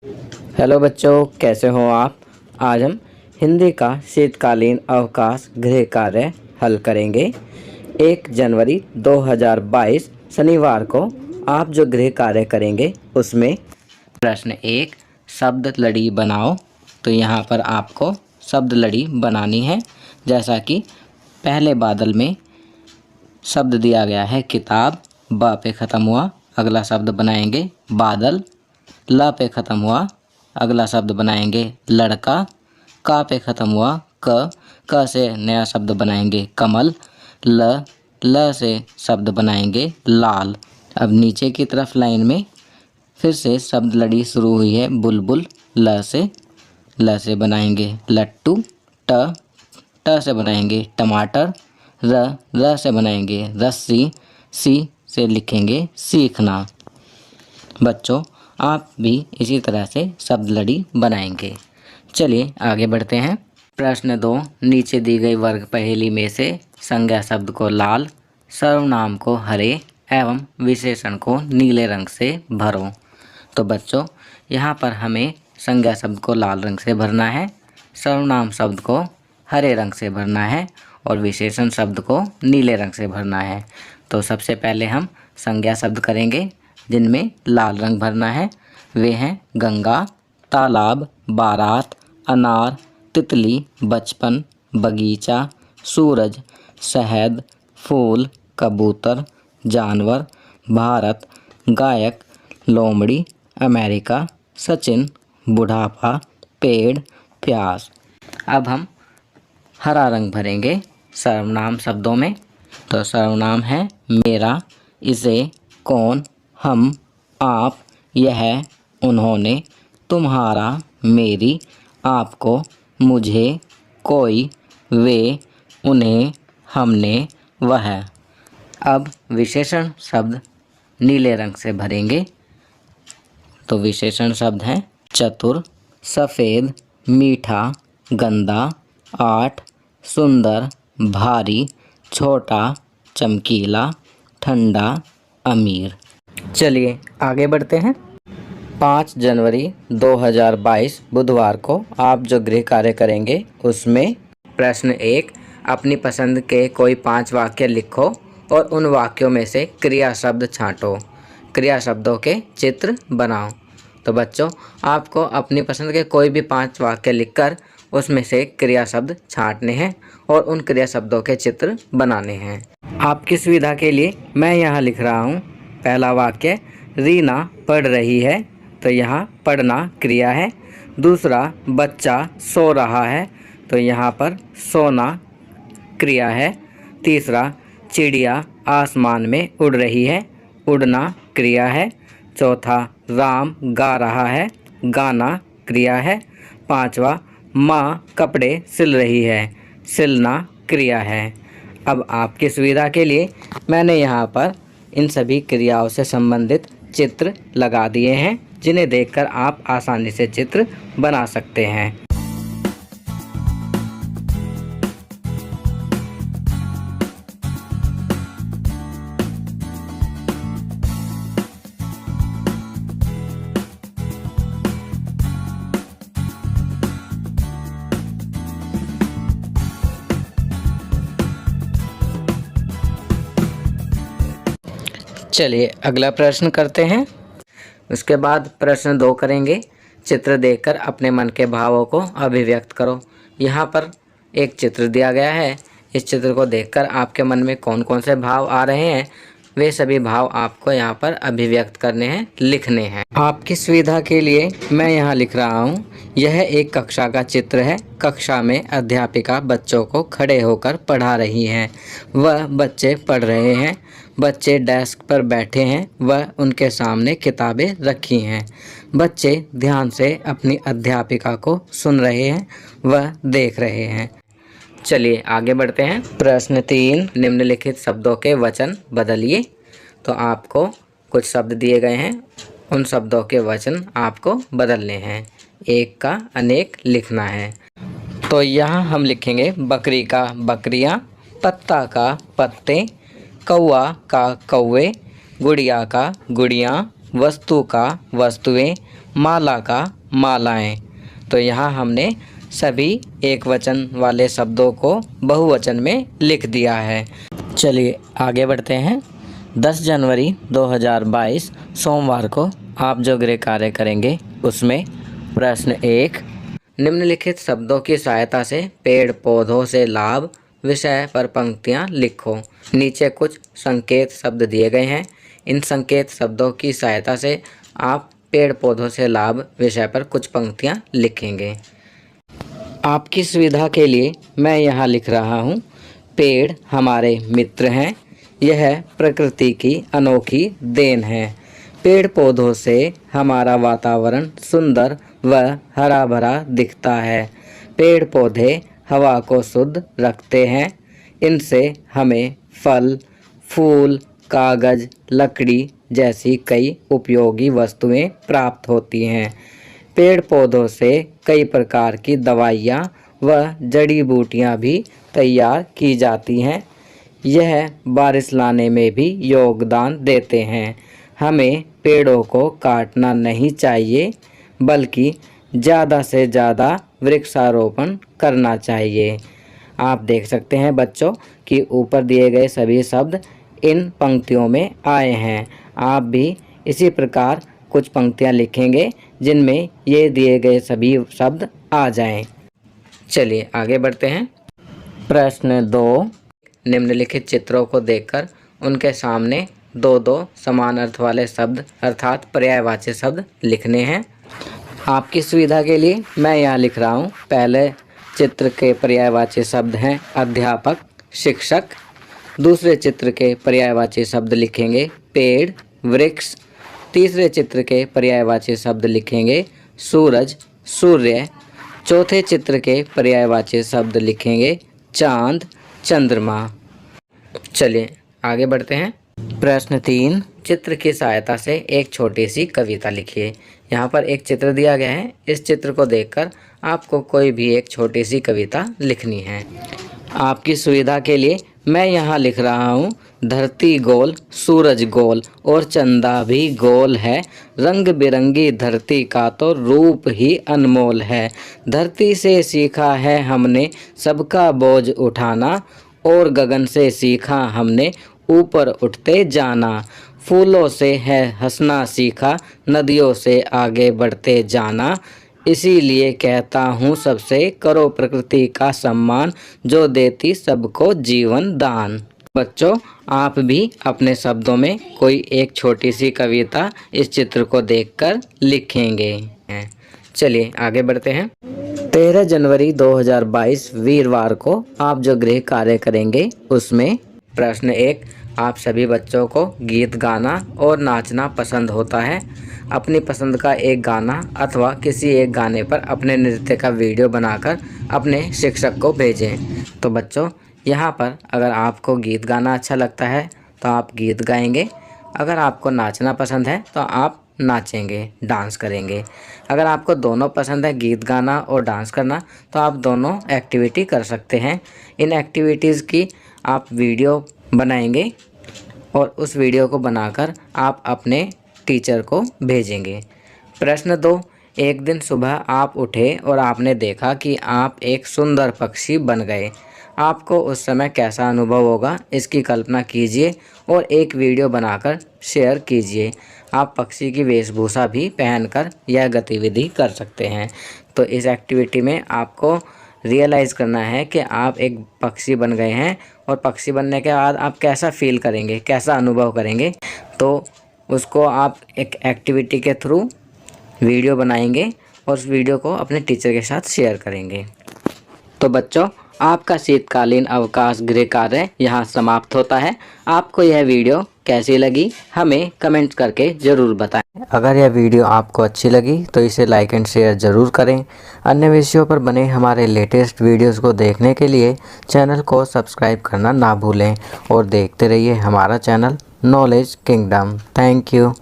Hello बच्चों, कैसे हो आप। आज हम हिंदी का शीतकालीन अवकाश गृह कार्य हल करेंगे। 1 जनवरी 2022 शनिवार को आप जो गृह कार्य करेंगे उसमें प्रश्न 1 शब्द लड़ी बनाओ। तो यहाँ पर आपको शब्द लड़ी बनानी है। जैसा कि पहले बादल में शब्द दिया गया है किताब, ब पे ख़त्म हुआ, अगला शब्द बनाएंगे बादल। ल पे ख़त्म हुआ, अगला शब्द बनाएंगे लड़का। का पे ख़त्म हुआ क से नया शब्द बनाएंगे कमल। ल से शब्द बनाएंगे लाल। अब नीचे की तरफ लाइन में फिर से शब्द लड़ी शुरू हुई है बुलबुल। ल से बनाएंगे लट्टू। ट से बनाएंगे टमाटर। र से बनाएंगे रस्सी। सी से लिखेंगे सीखना। बच्चों, आप भी इसी तरह से शब्द लड़ी बनाएंगे। चलिए आगे बढ़ते हैं। प्रश्न 2 नीचे दी गई वर्ग पहेली में से संज्ञा शब्द को लाल, सर्वनाम को हरे एवं विशेषण को नीले रंग से भरो। तो बच्चों, यहाँ पर हमें संज्ञा शब्द को लाल रंग से भरना है, सर्वनाम शब्द को हरे रंग से भरना है और विशेषण शब्द को नीले रंग से भरना है। तो सबसे पहले हम संज्ञा शब्द करेंगे जिनमें लाल रंग भरना है। वे हैं गंगा, तालाब, बारात, अनार, तितली, बचपन, बगीचा, सूरज, शहद, फूल, कबूतर, जानवर, भारत, गायक, लोमड़ी, अमेरिका, सचिन, बुढ़ापा, पेड़, प्यास। अब हम हरा रंग भरेंगे सर्वनाम शब्दों में। तो सर्वनाम है मेरा, इसे, कौन, हम, आप, यह, उन्होंने, तुम्हारा, मेरी, आपको, मुझे, कोई, वे, उन्हें, हमने, वह। अब विशेषण शब्द नीले रंग से भरेंगे। तो विशेषण शब्द हैं चतुर, सफ़ेद, मीठा, गंदा, आठ, सुंदर, भारी, छोटा, चमकीला, ठंडा, अमीर। चलिए आगे बढ़ते हैं। 5 जनवरी 2022 बुधवार को आप जो गृह कार्य करेंगे उसमें प्रश्न 1 अपनी पसंद के कोई 5 वाक्य लिखो और उन वाक्यों में से क्रिया शब्द छांटो। क्रिया शब्दों के चित्र बनाओ। तो बच्चों, आपको अपनी पसंद के कोई भी 5 वाक्य लिखकर उसमें से क्रिया शब्द छांटने हैं और उन क्रिया शब्दों के चित्र बनाने हैं। आपकी सुविधा के लिए मैं यहाँ लिख रहा हूँ। पहला वाक्य रीना पढ़ रही है, तो यहाँ पढ़ना क्रिया है। दूसरा बच्चा सो रहा है, तो यहाँ पर सोना क्रिया है। तीसरा चिड़िया आसमान में उड़ रही है, उड़ना क्रिया है। चौथा राम गा रहा है, गाना क्रिया है। पांचवा माँ कपड़े सिल रही है, सिलना क्रिया है। अब आपकी सुविधा के लिए मैंने यहाँ पर इन सभी क्रियाओं से संबंधित चित्र लगा दिए हैं जिन्हें देखकर आप आसानी से चित्र बना सकते हैं। चलिए अगला प्रश्न करते हैं। उसके बाद प्रश्न 2 करेंगे। चित्र देखकर अपने मन के भावों को अभिव्यक्त करो। यहाँ पर एक चित्र दिया गया है। इस चित्र को देखकर आपके मन में कौन कौन से भाव आ रहे हैं, वे सभी भाव आपको यहाँ पर अभिव्यक्त करने हैं, लिखने हैं। आपकी सुविधा के लिए मैं यहाँ लिख रहा हूँ। यह एक कक्षा का चित्र है। कक्षा में अध्यापिका बच्चों को खड़े होकर पढ़ा रही हैं। वह बच्चे पढ़ रहे हैं। बच्चे डेस्क पर बैठे हैं, वह उनके सामने किताबें रखी हैं। बच्चे ध्यान से अपनी अध्यापिका को सुन रहे हैं, वह देख रहे हैं। चलिए आगे बढ़ते हैं। प्रश्न 3 निम्नलिखित शब्दों के वचन बदलिए। तो आपको कुछ शब्द दिए गए हैं, उन शब्दों के वचन आपको बदलने हैं। एक का अनेक लिखना है। तो यहाँ हम लिखेंगे बकरी का बकरियाँ, पत्ता का पत्ते, कौआ का कौवे, गुड़िया का गुड़ियाँ, वस्तु का वस्तुएं, माला का मालाएं। तो यहाँ हमने सभी एक वचन वाले शब्दों को बहुवचन में लिख दिया है। चलिए आगे बढ़ते हैं। 10 जनवरी 2022 सोमवार को आप जो गृह कार्य करेंगे उसमें प्रश्न 1, निम्नलिखित शब्दों की सहायता से पेड़ पौधों से लाभ विषय पर पंक्तियाँ लिखो। नीचे कुछ संकेत शब्द दिए गए हैं। इन संकेत शब्दों की सहायता से आप पेड़ पौधों से लाभ विषय पर कुछ पंक्तियाँ लिखेंगे। आपकी सुविधा के लिए मैं यहाँ लिख रहा हूँ, पेड़ हमारे मित्र हैं, यह प्रकृति की अनोखी देन है। पेड़ पौधों से हमारा वातावरण सुंदर व हरा भरा दिखता है। पेड़ पौधे हवा को शुद्ध रखते हैं, इनसे हमें फल, फूल, कागज, लकड़ी जैसी कई उपयोगी वस्तुएं प्राप्त होती हैं। पेड़ पौधों से कई प्रकार की दवाइयाँ व जड़ी बूटियाँ भी तैयार की जाती हैं। यह बारिश लाने में भी योगदान देते हैं। हमें पेड़ों को काटना नहीं चाहिए, बल्कि ज़्यादा से ज़्यादा वृक्षारोपण करना चाहिए। आप देख सकते हैं बच्चों कि ऊपर दिए गए सभी शब्द इन पंक्तियों में आए हैं। आप भी इसी प्रकार कुछ पंक्तियाँ लिखेंगे जिनमें ये दिए गए सभी शब्द आ जाएं। चलिए आगे बढ़ते हैं। प्रश्न 2, निम्नलिखित चित्रों को देखकर उनके सामने दो दो समान अर्थ वाले शब्द अर्थात पर्यायवाची शब्द लिखने हैं। आपकी सुविधा के लिए मैं यहाँ लिख रहा हूँ। पहले चित्र के पर्यायवाची शब्द हैं अध्यापक, शिक्षक। दूसरे चित्र के पर्यायवाची शब्द लिखेंगे पेड़, वृक्ष। तीसरे चित्र के पर्यायवाची शब्द लिखेंगे सूरज, सूर्य। चौथे चित्र के पर्यायवाची शब्द लिखेंगे चांद, चंद्रमा। चलिए आगे बढ़ते हैं। प्रश्न 3, चित्र की सहायता से एक छोटी सी कविता लिखिए। यहाँ पर एक चित्र दिया गया है। इस चित्र को देखकर आपको कोई भी एक छोटी सी कविता लिखनी है। आपकी सुविधा के लिए मैं यहाँ लिख रहा हूँ, धरती गोल, सूरज गोल और चंदा भी गोल है। रंग बिरंगी धरती का तो रूप ही अनमोल है। धरती से सीखा है हमने सबका बोझ उठाना, और गगन से सीखा हमने ऊपर उठते जाना। फूलों से है हंसना सीखा, नदियों से आगे बढ़ते जाना। इसीलिए कहता हूँ सबसे, करो प्रकृति का सम्मान, जो देती सबको जीवन दान। बच्चों आप भी अपने शब्दों में कोई एक छोटी सी कविता इस चित्र को देखकर लिखेंगे। चलिए आगे बढ़ते हैं। 13 जनवरी 2022 वीरवार को आप जो गृह कार्य करेंगे उसमें प्रश्न 1, आप सभी बच्चों को गीत गाना और नाचना पसंद होता है। अपनी पसंद का एक गाना अथवा किसी एक गाने पर अपने नृत्य का वीडियो बनाकर अपने शिक्षक को भेजें। तो बच्चों यहाँ पर अगर आपको गीत गाना अच्छा लगता है तो आप गीत गाएंगे। अगर आपको नाचना पसंद है तो आप नाचेंगे, डांस करेंगे। अगर आपको दोनों पसंद है, गीत गाना और डांस करना, तो आप दोनों एक्टिविटी कर सकते हैं। इन एक्टिविटीज़ की आप वीडियो बनाएंगे और उस वीडियो को बनाकर आप अपने टीचर को भेजेंगे। प्रश्न 2, एक दिन सुबह आप उठे और आपने देखा कि आप एक सुंदर पक्षी बन गए। आपको उस समय कैसा अनुभव होगा, इसकी कल्पना कीजिए और एक वीडियो बनाकर शेयर कीजिए। आप पक्षी की वेशभूषा भी पहनकर यह गतिविधि कर सकते हैं। तो इस एक्टिविटी में आपको रियलाइज़ करना है कि आप एक पक्षी बन गए हैं और पक्षी बनने के बाद आप कैसा फील करेंगे, कैसा अनुभव करेंगे। तो उसको आप एक एक्टिविटी के थ्रू वीडियो बनाएंगे और उस वीडियो को अपने टीचर के साथ शेयर करेंगे। तो बच्चों आपका शीतकालीन अवकाश गृह कार्य यहाँ समाप्त होता है। आपको यह वीडियो कैसी लगी हमें कमेंट करके ज़रूर बताएं। अगर यह वीडियो आपको अच्छी लगी तो इसे लाइक एंड शेयर ज़रूर करें। अन्य विषयों पर बने हमारे लेटेस्ट वीडियोस को देखने के लिए चैनल को सब्सक्राइब करना ना भूलें और देखते रहिए हमारा channel knowledge kingdom. Thank you.